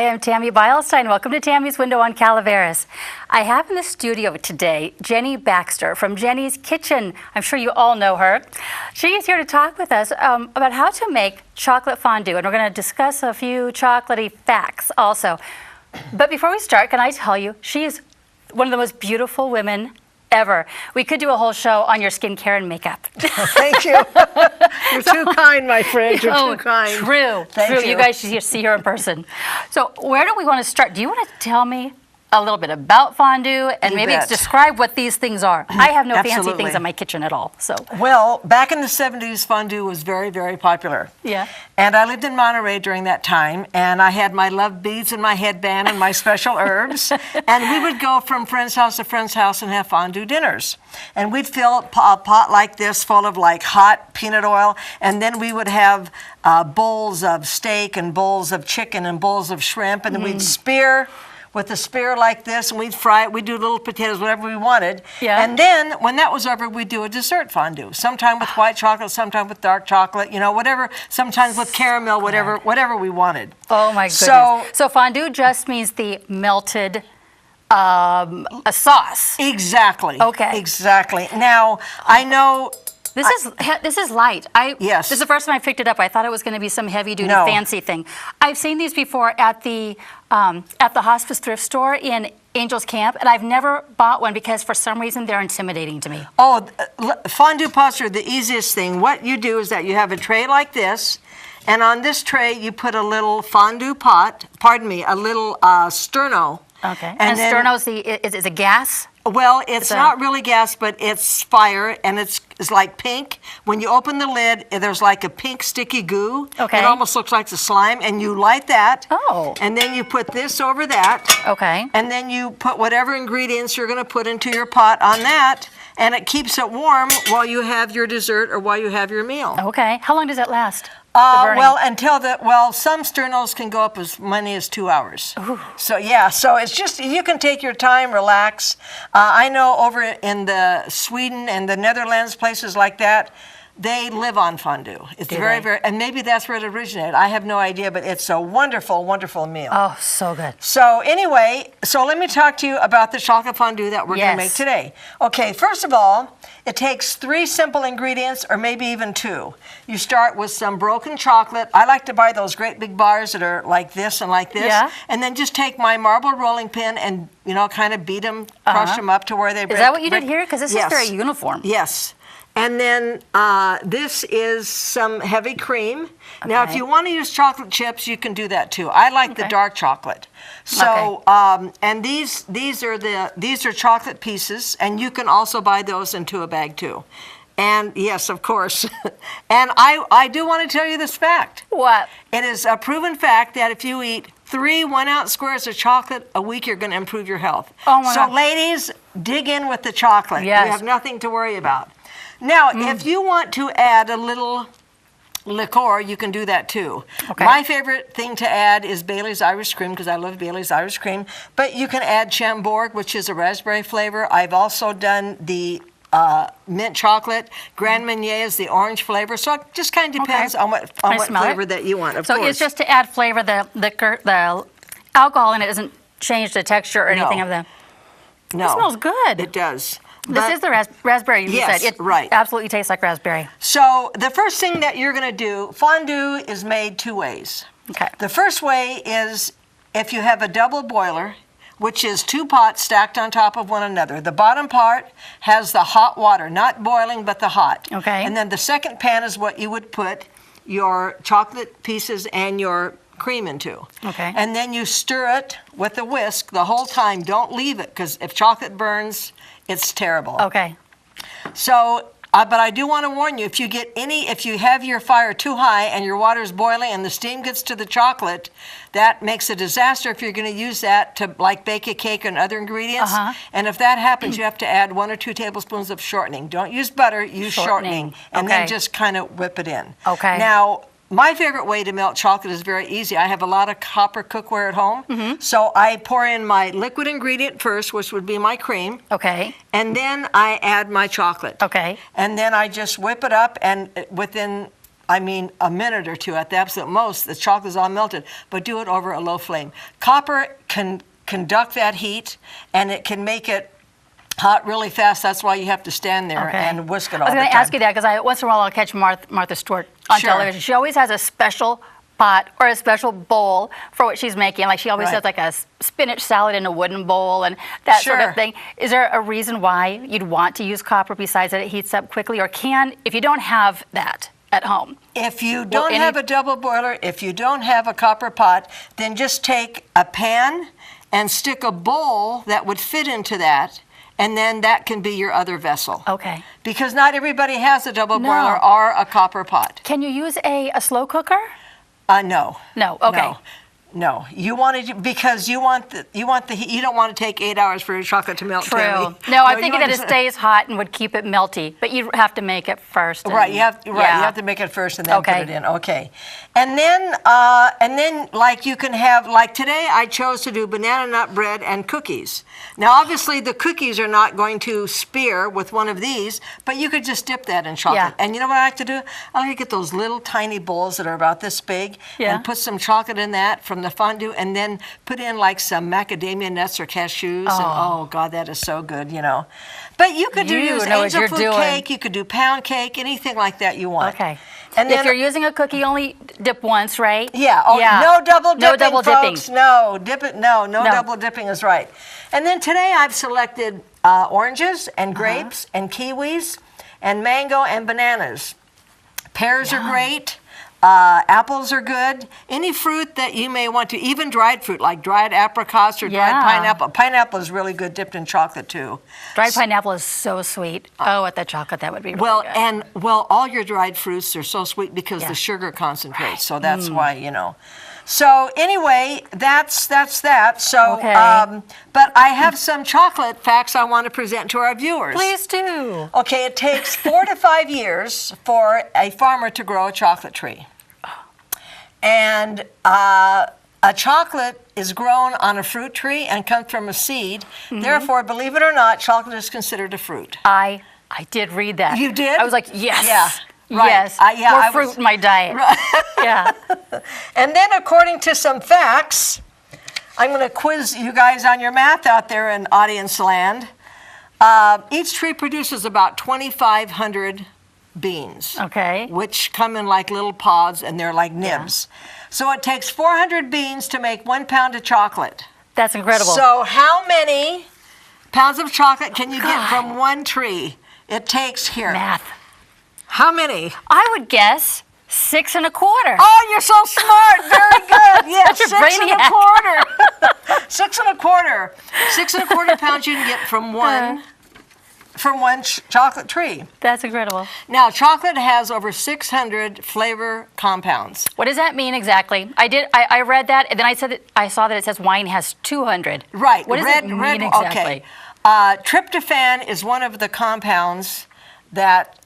I am Tammy Beilstein. Welcome to Tammy's Window on Calaveras. I have in the studio today Jenny Baxter from Jenny's Kitchen. I'm sure you all know her. She is here to talk with us about how to make chocolate fondue, and we're going to discuss a few chocolatey facts also. But before we start, can I tell you, she is one of the most beautiful women ever. We could do a whole show on your skincare and makeup. Thank you. You're too kind, my friend. You're too kind. True. Thank true. you. You guys should see her in person. So where do we want to start? Do you want to tell me a little bit about fondue and maybe describe what these things are? I have no fancy things in my kitchen at all. So. Well, back in the 70s, fondue was very, very popular. Yeah. And I lived in Monterey during that time, and I had my love beads and my headband and my special herbs. And we would go from friend's house to friend's house and have fondue dinners. And we'd fill a pot like this full of like hot peanut oil, and then we would have bowls of steak and bowls of chicken and bowls of shrimp, and then we'd spear with a spear like this, and we'd fry it. We'd do little potatoes, whatever we wanted. Yeah. And then, when that was over, we'd do a dessert fondue. Sometime with white chocolate, sometime with dark chocolate, you know, whatever. Sometimes with caramel, whatever we wanted. Oh my goodness. So fondue just means the melted a sauce. Exactly. Okay. Exactly. Now, I know. This is light. Yes. This is the first time I picked it up. I thought it was going to be some heavy-duty fancy thing. I've seen these before at the hospice thrift store in Angels Camp, and I've never bought one because for some reason they're intimidating to me. Oh, fondue pots are the easiest thing. What you do is that you have a tray like this, and on this tray you put a little fondue pot. Pardon me, a little sterno. Okay. And sterno's is a gas? Well, it's not really gas, but it's fire, and it's like pink. When you open the lid, there's like a pink sticky goo. Okay. It almost looks like the slime, and you light that. Oh. And then you put this over that. Okay. And then you put whatever ingredients you're going to put into your pot on that, and it keeps it warm while you have your dessert or while you have your meal. Okay. How long does it last? Well, some sternos can go up as many as 2 hours. Ooh. So it's just, you can take your time, relax. I know over in the Sweden and the Netherlands, places like that, they live on fondue. It's and maybe that's where it originated. I have no idea, but it's a wonderful, wonderful meal. Oh, so good. So anyway, let me talk to you about the chocolate fondue that we're going to make today. Okay, first of all, it takes 3 simple ingredients, or maybe even 2. You start with some broken chocolate. I like to buy those great big bars that are like this and like this. Yeah. And then just take my marble rolling pin and, kind of beat them, crush them up to where they break. Is that what you did here? Because this is very uniform. Yes. And then this is some heavy cream. Okay. Now, if you want to use chocolate chips, you can do that too. I like the dark chocolate. So, and these are chocolate pieces, and you can also buy those into a bag too. And yes, of course. And I do want to tell you this fact. What? It is a proven fact that if you eat 3 1-ounce squares of chocolate a week, you're going to improve your health. Oh my God. So, ladies, dig in with the chocolate. Yes. You have nothing to worry about. Now, if you want to add a little liqueur, you can do that too. Okay. My favorite thing to add is Bailey's Irish Cream, because I love Bailey's Irish Cream. But you can add Chambord, which is a raspberry flavor. I've also done the mint chocolate. Grand Marnier is the orange flavor. So it just kind of depends on what flavor that you want, of course. So it's just to add flavor. The alcohol in it doesn't change the texture or anything of the... No. It smells good. It does. This is the raspberry you said. It absolutely tastes like raspberry. So the first thing that you're going to do, fondue is made 2 ways. Okay. The first way is if you have a double boiler, which is 2 pots stacked on top of one another. The bottom part has the hot water, not boiling, but the hot. Okay. And then the second pan is what you would put your chocolate pieces and your cream into. Okay. And then you stir it with a whisk the whole time. Don't leave it, because if chocolate burns, it's terrible. Okay. So, but I do want to warn you, if you have your fire too high and your water's boiling and the steam gets to the chocolate, that makes a disaster if you're going to use that to like bake a cake and other ingredients. And if that happens, you have to add 1 or 2 tablespoons of shortening. Don't use butter, use shortening. And then just kind of whip it in. Okay. Now, my favorite way to melt chocolate is very easy. I have a lot of copper cookware at home. So I pour in my liquid ingredient first, which would be my cream. Okay. And then I add my chocolate. Okay. And then I just whip it up, and within I mean, a minute or two at the absolute most. The chocolate's all melted, but do it over a low flame. Copper can conduct that heat, and it can make it hot really fast. That's why you have to stand there and whisk it all the time. I was going to ask you that because once in a while I'll catch Martha Stewart on television. She always has a special pot or a special bowl for what she's making. Like she always does like a spinach salad in a wooden bowl and that sort of thing. Is there a reason why you'd want to use copper besides that it heats up quickly, or if you don't have that at home? If you don't have a double boiler, if you don't have a copper pot, then just take a pan and stick a bowl that would fit into that, and then that can be your other vessel. Okay. Because not everybody has a double boiler or a copper pot. Can you use a slow cooker? No. No. Okay. No, you want to because you want the heat. You don't want to take 8 hours for your chocolate to melt. True. Tammy. No, I'm thinking that it stays hot and would keep it melty, but you have to make it first. Right. You have to make it first and then put it in. Okay. And then like you can have, like today I chose to do banana nut bread and cookies. Now obviously the cookies are not going to spear with one of these, but you could just dip that in chocolate. And you know what I like to do? I like to get those little tiny bowls that are about this big and put some chocolate in that from the fondue, and then put in like some macadamia nuts or cashews, and oh God, that is so good, you know. But you could use angel food cake, you could do pound cake, anything like that you want. Okay. And if you're using a cookie, only dip once, right? Yeah. Oh, yeah. No double dipping, no double folks. dipping. No, dip it. No, double dipping is right. And then today I've selected oranges and grapes and kiwis and mango and bananas. Pears are great. Apples are good. Any fruit that you may want to, even dried fruit like dried apricots or dried pineapple. Pineapple is really good dipped in chocolate too. Dried pineapple is so sweet. Oh, with the chocolate, that would be really good. All your dried fruits are so sweet because the sugar concentrates. So that's why, you know. So anyway, that's that. So, but I have some chocolate facts I want to present to our viewers. Please do. Okay, it takes 4 to 5 years for a farmer to grow a chocolate tree. And a chocolate is grown on a fruit tree and comes from a seed. Therefore, believe it or not, chocolate is considered a fruit. I did read that. You did? I was like, yes. Yeah. Right. Yes. More fruit in my diet. Right. Yeah. And then according to some facts, I'm going to quiz you guys on your math out there in audience land. Each tree produces about 2,500 beans. Okay. Which come in like little pods and they're like nibs. So it takes 400 beans to make 1 pound of chocolate. That's incredible. So how many pounds of chocolate can you get from one tree? It takes here. Math. How many? I would guess 6 1/4. Oh, you're so smart. Very good. Yes, Such a 6 brainiac. 1/4. 6 1/4. 6 1/4 pounds you can get from one chocolate tree. That's incredible. Now, chocolate has over 600 flavor compounds. What does that mean exactly? I read that, and then I saw that it says wine has 200. Right. What does it mean exactly? Okay. Tryptophan is one of the compounds that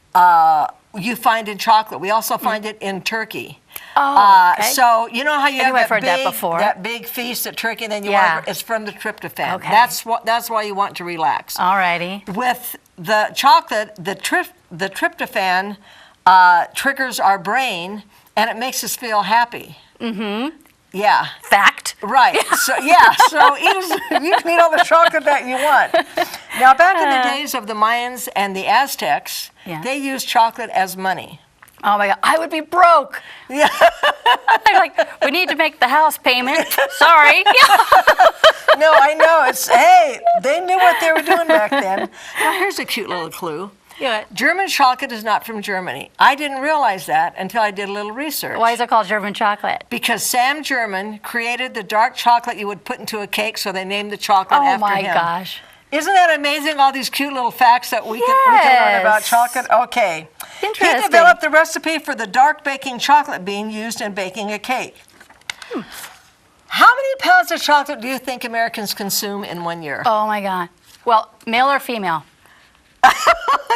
you find in chocolate. We also find it in turkey. Oh, okay. So you know how you have that big feast at turkey, and then it's from the tryptophan. Okay. That's why you want to relax. Alrighty. With the chocolate, the tryptophan triggers our brain, and it makes us feel happy. Mm-hmm. Yeah. Fact. Right. So you can eat all the chocolate that you want. Now, back in the days of the Mayans and the Aztecs, they used chocolate as money. Oh my God, I would be broke. Yeah. I'm like, we need to make the house payment. Sorry. No, I know. Hey, they knew what they were doing back then. Now, here's a cute little clue. Yeah. German chocolate is not from Germany. I didn't realize that until I did a little research. Why is it called German chocolate? Because Sam German created the dark chocolate you would put into a cake, so they named the chocolate after him. Oh my gosh. Isn't that amazing, all these cute little facts that we can learn about chocolate? Okay. Interesting. He developed the recipe for the dark baking chocolate bean used in baking a cake. How many pounds of chocolate do you think Americans consume in 1 year? Oh my God. Well, male or female?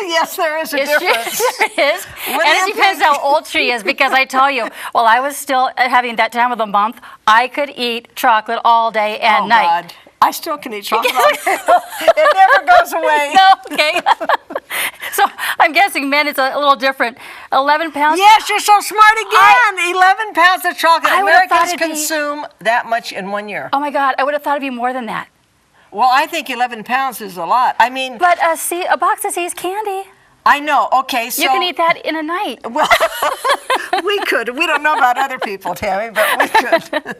Yes, there is a difference. There is. And it depends how old she is, because I tell you, while I was still having that time of the month, I could eat chocolate all day and night. God. I still can eat chocolate all day. It never goes away. No, okay. So I'm guessing men, it's a little different. 11 pounds? Yes, you're so smart again. 11 pounds of chocolate. I would've thought Americans it'd be- consume that much in 1 year. Oh my God, I would have thought it'd be more than that. Well, I think 11 pounds is a lot. I mean, But a box of See's candy, I know. Okay, so you can eat that in a night. well, we could. We don't know about other people, Tammy, but we could.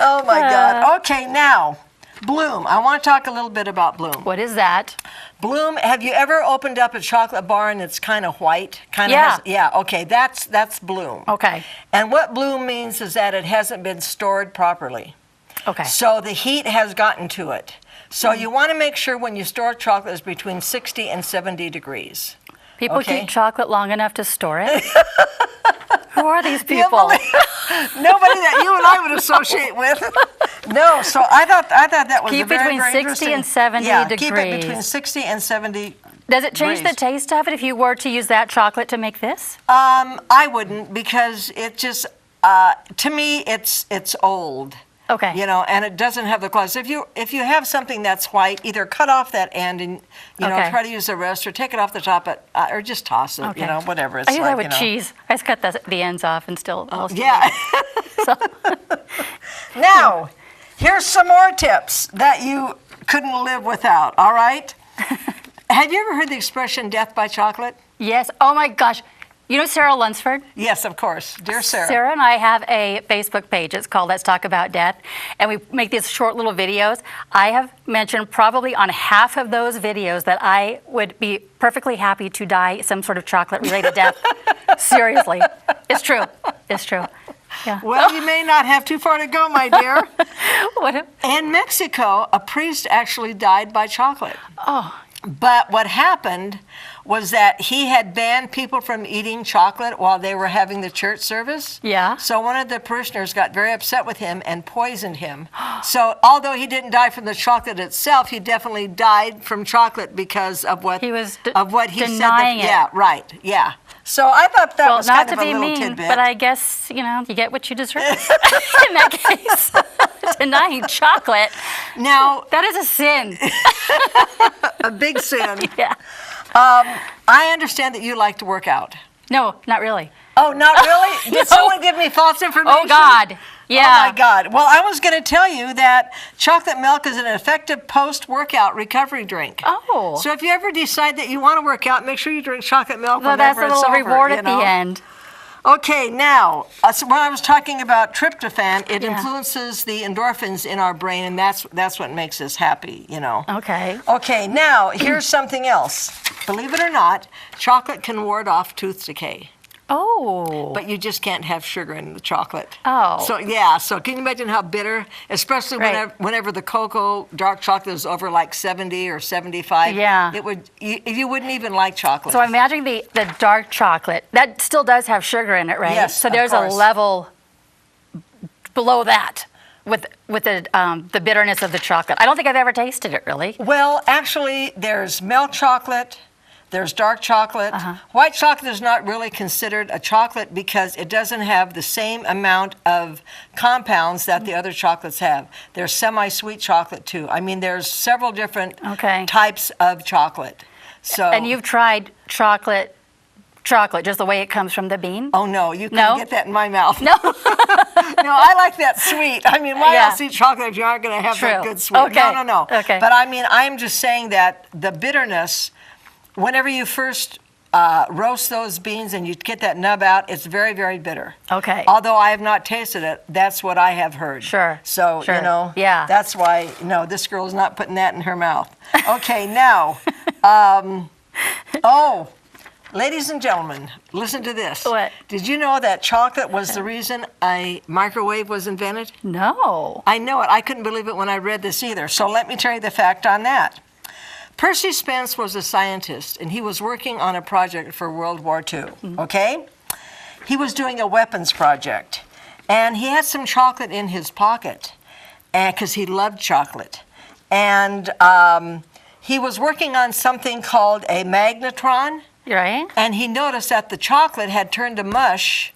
Oh my God. Okay, now Bloom. I want to talk a little bit about Bloom. What is that? Bloom. Have you ever opened up a chocolate bar and it's kind of white? Yeah. Yeah. Okay, that's Bloom. Okay. And what Bloom means is that it hasn't been stored properly. Okay. So the heat has gotten to it. So you want to make sure when you store chocolate is between 60 and 70 degrees. People Okay. keep chocolate long enough to store it? Who are these You people? believe- Nobody that you and I would associate with. No, so I thought that was Keep a very, between very 60 interesting- and 70 yeah, keep it between degrees. 60 and 70. Does it change the degrees. taste of it if you were to use that chocolate to make this? I wouldn't, because it just to me it's old. Okay. You know, and it doesn't have the quality. So if you have something that's white, either cut off that end and Okay. try to use the rest, or take it off the top, or just toss it. Okay. You know, whatever. It's I do that like, with you know. cheese. I just cut the ends off and still. I'll still Yeah. eat it. So, Now, here's some more tips that you couldn't live without. All right. Have you ever heard the expression "death by chocolate"? yes. Oh my gosh. You know Sarah Lunsford? Yes, of course, dear Sarah. Sarah and I have a Facebook page. It's called Let's Talk About Death. And we make these short little videos. I have mentioned probably on half of those videos that I would be perfectly happy to die some sort of chocolate-related death. Seriously. It's true. It's true. Yeah. Well, you may not have too far to go, my dear. What In Mexico, a priest actually died by chocolate. oh, But what happened was that he had banned people from eating chocolate while they were having the church service. Yeah. So one of the parishioners got very upset with him and poisoned him. So although he didn't die from the chocolate itself, he definitely died from chocolate because of what He was he said. denying it. Yeah, right. Yeah. So I thought that well, was not kind to of a be little mean, tidbit. but I guess, you get what you deserve. In that case, denying chocolate, Now, that is a sin. a big sin. Yeah. I understand that you like to work out. No, not really. Oh, not really? Did No. someone give me false information? Oh, God. Yeah. Oh, my God. Well, I was going to tell you that chocolate milk is an effective post-workout recovery drink. Oh. So if you ever decide that you want to work out, make sure you drink chocolate milk Well, that's whenever a it's little over, reward you at know? the end. Okay, now, so when I was talking about tryptophan, it Yeah. influences the endorphins in our brain, and that's what makes us happy, Okay. Okay, now, here's something else. Believe it or not, chocolate can ward off tooth decay. Oh. But you just can't have sugar in the chocolate. Oh. So yeah. So can you imagine how bitter, especially Right. whenever the cocoa dark chocolate is over like 70 or 75. Yeah. It would you wouldn't even like chocolate. So I'm imagining the dark chocolate. That still does have sugar in it, right? Yes, So of there's course. a level below that with the bitterness of the chocolate. I don't think I've ever tasted it, really. Well, actually, there's milk chocolate. There's dark chocolate. Uh-huh. White chocolate is not really considered a chocolate because it doesn't have the same amount of compounds that the other chocolates have. There's semi-sweet chocolate too. I mean, there's several different Okay. types of chocolate. So. And you've tried chocolate, just the way it comes from the bean? Oh no, you No? couldn't get that in my mouth. No. No, I like that sweet. I mean, why Yeah. else eat chocolate if you aren't going to have that True. good sweet? Okay. No. Okay. But I mean, I'm just saying that the bitterness, whenever you first roast those beans and you get that nub out, it's very, very bitter. Okay. Although I have not tasted it, that's what I have heard. Sure. So, Sure. you know, Yeah. that's why, no, this girl's not putting that in her mouth. Okay, now, ladies and gentlemen, listen to this. What? Did you know that chocolate was the reason a microwave was invented? No. I know it. I couldn't believe it when I read this either. So let me tell you the fact on that. Percy Spence was a scientist, and he was working on a project for World War II, okay? He was doing a weapons project, and he had some chocolate in his pocket because he loved chocolate. And he was working on something called a magnetron, Right? and he noticed that the chocolate had turned to mush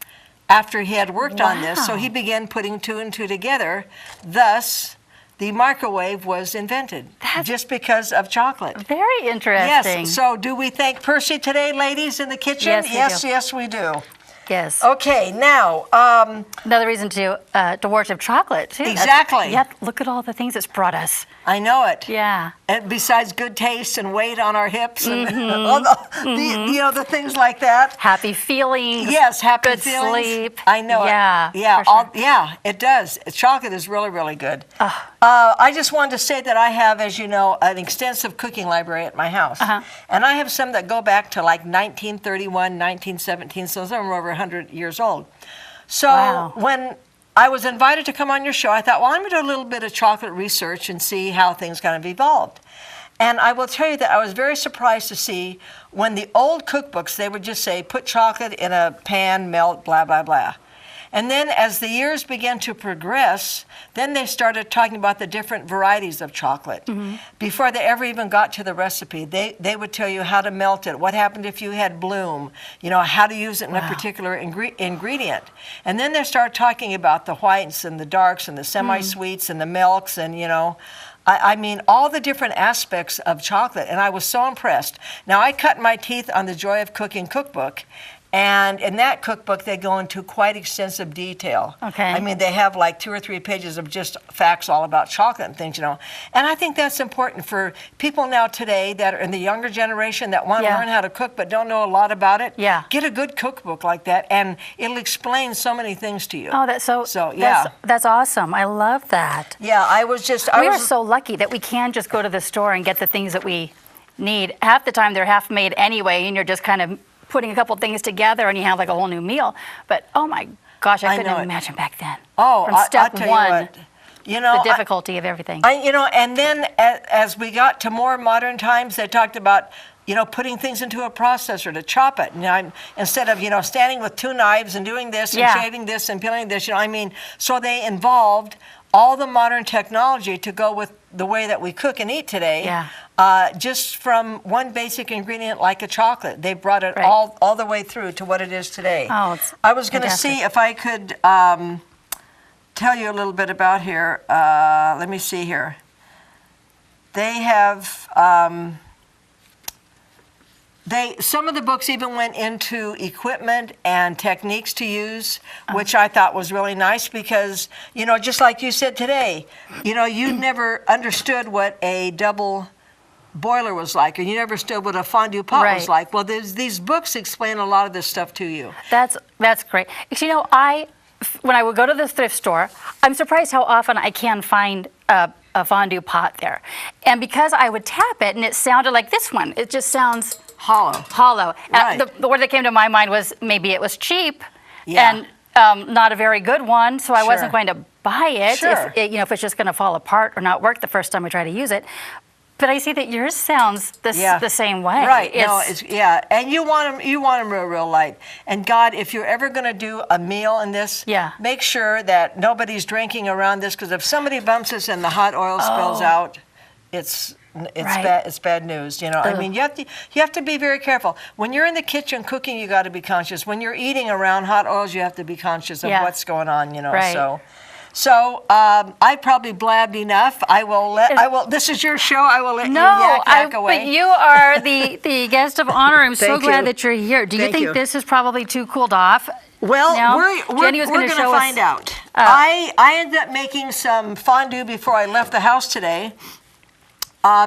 after he had worked on this, so Wow. he began putting two and two together, thus the microwave was invented just because of chocolate. Very interesting. Yes. So do we thank Percy today, ladies in the kitchen? Yes, we do. Yes. Okay, now another reason to worship chocolate too. Exactly. Look at all the things it's brought us. I know it. Yeah. And besides good taste and weight on our hips and all the things like that. Happy feelings. Yes, happy good feelings. Sleep. I know yeah, it. Yeah. Sure. It does. Chocolate is really, really good. I just wanted to say that I have, as you know, an extensive cooking library at my house. And I have some that go back to like 1931, 1917, so some are over 100 years old. So when I was invited to come on your show, I thought, well, I'm going to do a little bit of chocolate research and see how things kind of evolved. And I will tell you that I was very surprised to see when the old cookbooks, they would just say, put chocolate in a pan, melt, blah, blah, blah. And then as the years began to progress, then they started talking about the different varieties of chocolate. Before they ever even got to the recipe, they would tell you how to melt it, what happened if you had bloom, how to use it in a particular ingredient. And then they started talking about the whites and the darks and the semi-sweets and the milks and, I mean, all the different aspects of chocolate, and I was so impressed. Now, I cut my teeth on the Joy of Cooking cookbook, and in that cookbook, they go into quite extensive detail. Okay. I mean, they have like 2 or 3 pages of just facts all about chocolate and things, And I think that's important for people now today that are in the younger generation that want to learn how to cook but don't know a lot about it. Yeah. Get a good cookbook like that, and it'll explain so many things to you. Oh, that's awesome. I love that. Yeah, We are so lucky that we can just go to the store and get the things that we need. Half the time they're half made anyway, and you're just kind of putting a couple things together and you have like a whole new meal. But oh my gosh, I couldn't imagine back then. Oh, from step I'll tell one, you what, the difficulty of everything. And then as we got to more modern times, they talked about putting things into a processor to chop it. Instead of standing with 2 knives and doing this and shaving this and peeling this. So they involved all the modern technology to go with the way that we cook and eat today. Yeah. Just from one basic ingredient like a chocolate. They brought it all the way through to what it is today. Oh, it's I was going to see if I could tell you a little bit about here. Let me see here. They have... some of the books even went into equipment and techniques to use, which I thought was really nice because, just like you said today, you'd never understood what a double boiler was like, or you never understood what a fondue pot was like. Well, these books explain a lot of this stuff to you. That's great. When I would go to the thrift store, I'm surprised how often I can find a fondue pot there. And because I would tap it and it sounded like this one, it just sounds... Hollow. Right. The word that came to my mind was maybe it was cheap and not a very good one, so I wasn't going to buy it if it's just going to fall apart or not work the first time I try to use it. But I see that yours sounds the same way. Right. And you want them real light. And God, if you're ever going to do a meal in this, make sure that nobody's drinking around this, because if somebody bumps this and the hot oil spills out, it's bad news. I mean, you have to be very careful. When you're in the kitchen cooking, you got to be conscious. When you're eating around hot oils, you have to be conscious of what's going on. So I probably blabbed enough. I will. This is your show. I will let you yak away. But you are the guest of honor. I'm so glad that you're here. Do you think this is probably too cooled off? Well, we're going to find out. I ended up making some fondue before I left the house today.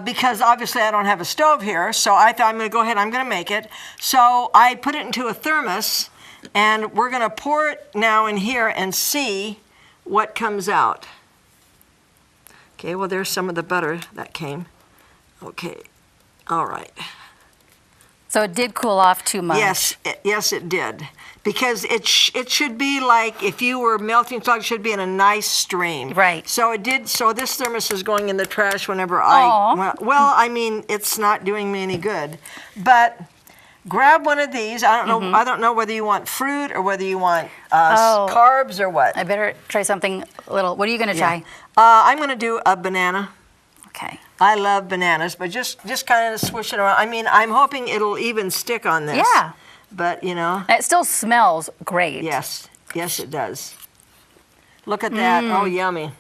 Because obviously I don't have a stove here, so I thought I'm going to go ahead, I'm going to make it. So I put it into a thermos, and we're going to pour it now in here and see what comes out. Okay, well, there's some of the butter that came. Okay, all right. So it did cool off too much. Yes, it did. Because it should be like if you were melting chocolate, it should be in a nice stream. Right. So it did. So this thermos is going in the trash whenever I mean, it's not doing me any good. But grab one of these. I don't know. I don't know whether you want fruit or whether you want carbs or what. I better try something a little. What are you going to try? I'm going to do a banana. Okay. I love bananas, but just kind of swish it around. I mean, I'm hoping it'll even stick on this. Yeah. But, it still smells great. Yes, it does. Look at that. Oh, yummy.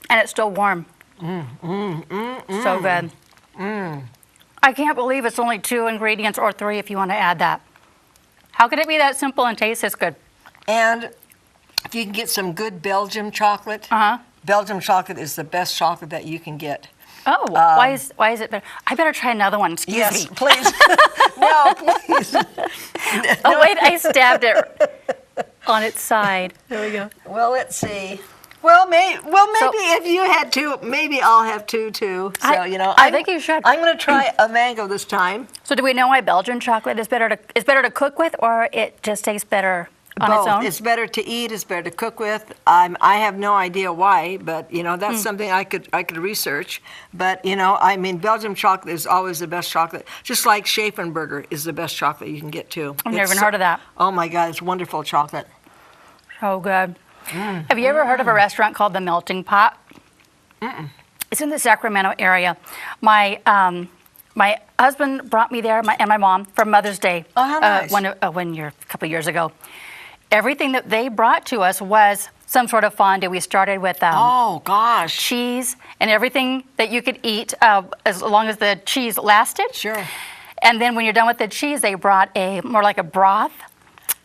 and it's still warm. So good. I can't believe it's only 2 ingredients or 3 if you want to add that. How could it be that simple and taste this good? And if you can get some good Belgium chocolate, Belgium chocolate is the best chocolate that you can get. Oh, why is it better? I better try another one. Excuse Yes, me. please. No, please. Oh, wait, I stabbed it on its side. There we go. Well, let's see. Well, maybe if you had 2, maybe I'll have 2 too. So I think you should. I'm going to try a mango this time. So do we know why Belgian chocolate is better to cook with, or it just tastes better on its own? It's better to eat. It's better to cook with. I have no idea why, but that's something I could research. But I mean, Belgian chocolate is always the best chocolate. Just like Schaffenberger is the best chocolate you can get too. I've never even heard of that. Oh my God, it's wonderful chocolate. So good. Have you ever heard of a restaurant called The Melting Pot? It's in the Sacramento area. My husband brought me there, and my mom, for Mother's Day. Oh, how nice. A couple of years ago. Everything that they brought to us was some sort of fondue. We started with Oh gosh. cheese and everything that you could eat as long as the cheese lasted. Sure. And then when you're done with the cheese, they brought more like a broth.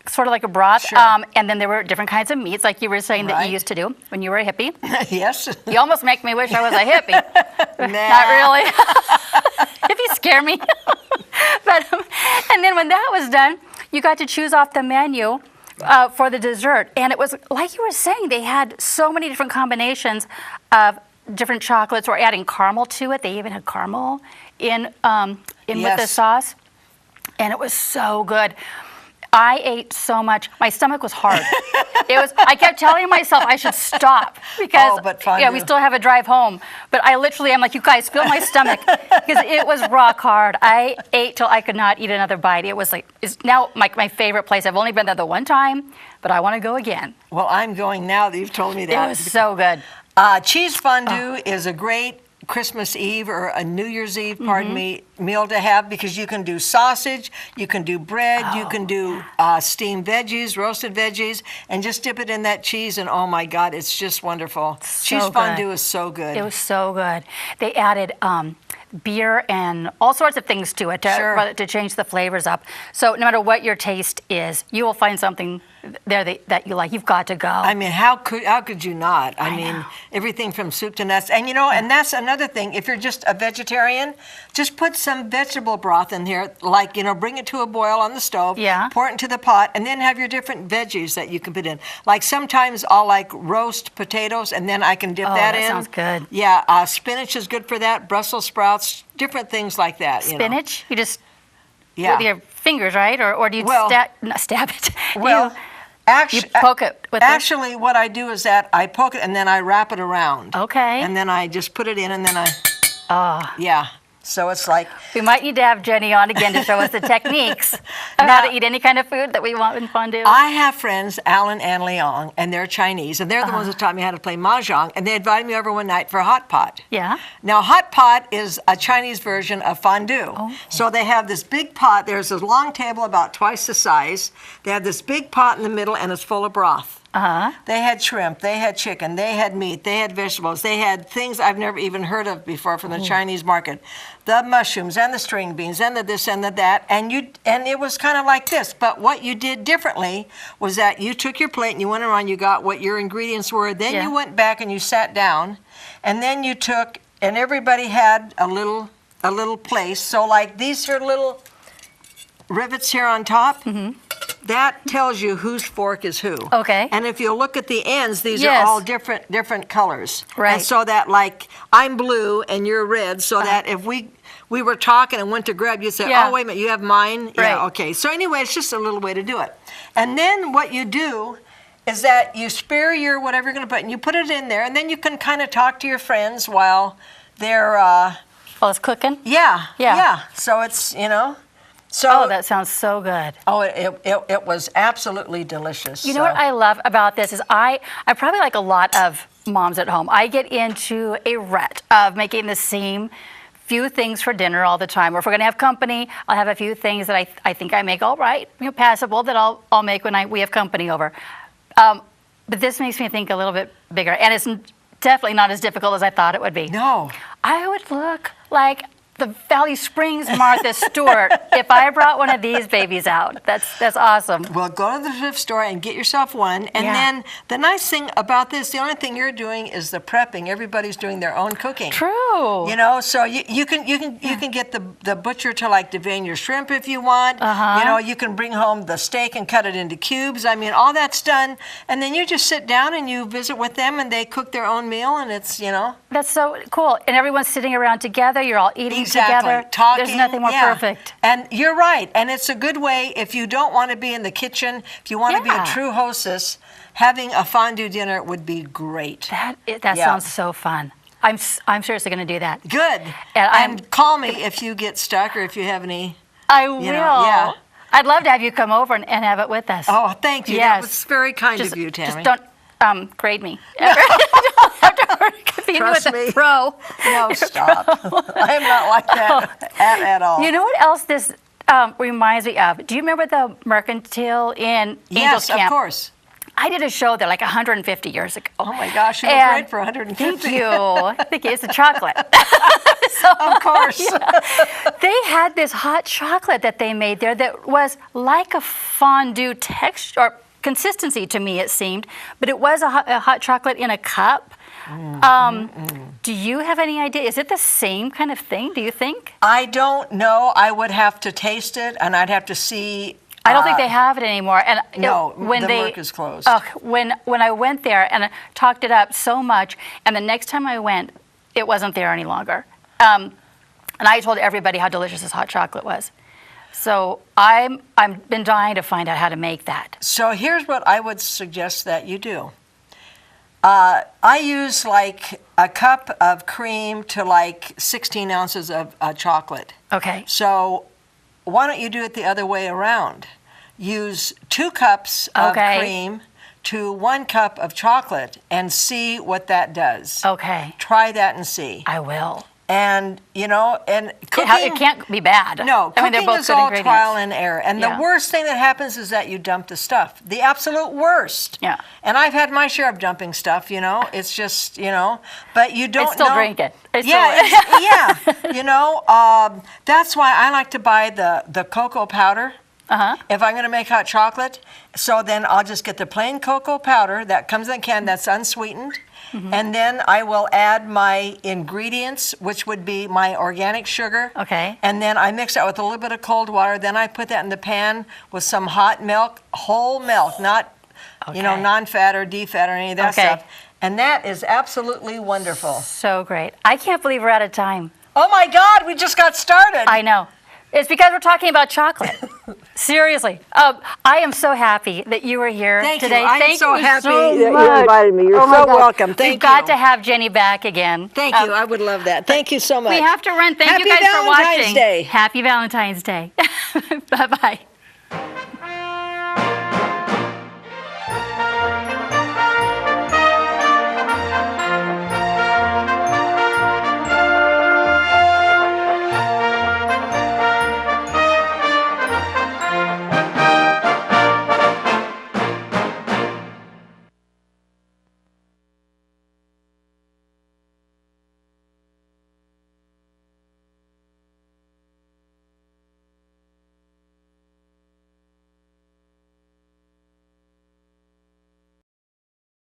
Sort of like a broth, Sure. And then there were different kinds of meats, like you were saying that Right. you used to do when you were a hippie. Yes. You almost make me wish I was a hippie. Nah. Not really. Hippies scare me. But and then when that was done, you got to choose off the menu for the dessert, and it was like you were saying, they had so many different combinations of different chocolates, or adding caramel to it. They even had caramel in with the Yes. sauce, and it was so good. I ate so much. My stomach was hard. I kept telling myself I should stop because but we still have a drive home. But I'm like, you guys, feel my stomach, because it was rock hard. I ate till I could not eat another bite. It was like, it's now my favorite place. I've only been there the one time, but I want to go again. Well, I'm going now that you've told me that. It was so good. Cheese fondue is a great Christmas Eve or a New Year's Eve, pardon me, meal to have, because you can do sausage, you can do bread, you can do steamed veggies, roasted veggies, and just dip it in that cheese, and oh my God, it's just wonderful. Cheese good. fondue is so good. It was so good. They added beer and all sorts of things to it to change the flavors up. So no matter what your taste is, you will find something there that you like. You've got to go. I mean, how could you not? I mean, know. everything from soup to nuts. And and that's another thing. If you're just a vegetarian, just put some vegetable broth in here, like, bring it to a boil on the stove, pour it into the pot, and then have your different veggies that you can put in. Like sometimes I'll roast potatoes, and then I can dip that in. That sounds good. Yeah, spinach is good for that, Brussels sprouts, different things like that. Spinach? You just, Yeah. with your fingers, right? Or do you stab it? Well, you poke it with Actually, what I do is that I poke it and then I wrap it around. Okay. And then I just put it in and then yeah. So it's like, we might need to have Jenny on again to show us the techniques of how to eat any kind of food that we want in fondue. I have friends, Alan and Leong, and they're Chinese, and they're the ones that taught me how to play mahjong, and they invited me over one night for a hot pot. Yeah. Now, hot pot is a Chinese version of fondue. Oh. So they have this big pot. There's a long table about twice the size. They have this big pot in the middle, and it's full of broth. They had shrimp, they had chicken, they had meat, they had vegetables, they had things I've never even heard of before from the Chinese market. The mushrooms and the string beans and the this and the that, and it was kind of like this. But what you did differently was that you took your plate and you went around, you got what your ingredients were, then you went back and you sat down, and then you took, and everybody had a little place. So like these are little rivets here on top. That tells you whose fork is who. Okay. And if you look at the ends, these are all different colors. Right. And so that like I'm blue and you're red, so that if we were talking and went to grab, you'd say, oh, wait a minute, you have mine? Right. Yeah, okay. So anyway, it's just a little way to do it. And then what you do is that you spare your whatever you're going to put, and you put it in there, and then you can kind of talk to your friends while they're... while it's cooking? Yeah. So it's, So, that sounds so good. Oh, it was absolutely delicious. You know what I love about this is I probably like a lot of moms at home. I get into a rut of making the same few things for dinner all the time. Or if we're going to have company, I'll have a few things that I think I make all right, passable, that I'll make when we have company over. But this makes me think a little bit bigger. And it's definitely not as difficult as I thought it would be. No. I would look like the Valley Springs Martha Stewart if I brought one of these babies out. That's awesome. Well, go to the thrift store and get yourself one. And Yeah. then the nice thing about this, the only thing you're doing is the prepping. Everybody's doing their own cooking. True. You know, so you can get the butcher to like devein your shrimp if you want. Uh-huh. You know, you can bring home the steak and cut it into cubes. I mean, all that's done, and then you just sit down and you visit with them, and they cook their own meal, and it's, you know. That's so cool. And everyone's sitting around together. You're all eating Exactly. together. Talking. There's nothing more yeah. perfect. And you're right. And it's a good way if you don't want to be in the kitchen, if you want to be Yeah. a true hostess, having a fondue dinner would be great. That Yeah. sounds so fun. I'm seriously going to do that. Good. And call me if you get stuck or if you have any. I will. yeah. I'd love to have you come over and have it with us. Oh, thank you. Yes. That was very kind Just- of you, Tammy. Just don't grade me. Ever. Don't have to compete Trust with me. a pro. No, stop. I am not like that at all. You know what else this reminds me of? Do you remember the Mercantile in Angels yes, Camp? of course. I did a show there like 150 years ago. Oh my gosh, you look And great for 150. Thank you. Thank you. It's a chocolate. Of course. Yeah. They had this hot chocolate that they made there that was like a fondue texture or consistency to me, it seemed, but it was a hot chocolate in a cup. Do you have any idea? Is it the same kind of thing, do you think? I don't know. I would have to taste it, and I'd have to see. I don't think they have it anymore. And No, when the they, Merc is closed. When I went there and I talked it up so much, and the next time I went, it wasn't there any longer. And I told everybody how delicious this hot chocolate was. So I've been dying to find out how to make that. So here's what I would suggest that you do. I use like a cup of cream to like 16 ounces of chocolate. Okay. So why don't you do it the other way around? Use 2 cups of Okay. cream to 1 cup of chocolate and see what that does. Okay. Try that and see. I will. And, you know, and cooking... It can't be bad. No, I mean, they're cooking both is good all ingredients. trial and error. And Yeah. the worst thing that happens is that you dump the stuff. The absolute worst. Yeah. And I've had my share of dumping stuff, you know. It's just, you know, but you don't still know. drink it. Yeah, you know, that's why I like to buy the cocoa powder. Uh-huh. If I'm going to make hot chocolate, so then I'll just get the plain cocoa powder that comes in a can that's unsweetened. And then I will add my ingredients, which would be my organic sugar. Okay. And then I mix that with a little bit of cold water. Then I put that in the pan with some hot milk, whole milk, not, you know, Okay. non-fat or D-fat or any of that Okay. stuff. And that is absolutely wonderful. So great. I can't believe we're out of time. Oh my God, we just got started. I know. It's because we're talking about chocolate. Seriously. I am so happy that you were here Thank today. you. I am Thank so you happy so that you much. invited me. You're Oh my so God. welcome. Thank We've got you. to have Jenny back again. Thank you. I would love that. Thank you so much. We have to run. Thank Happy you guys for Valentine's watching. Day. Happy Valentine's Day. Bye-bye.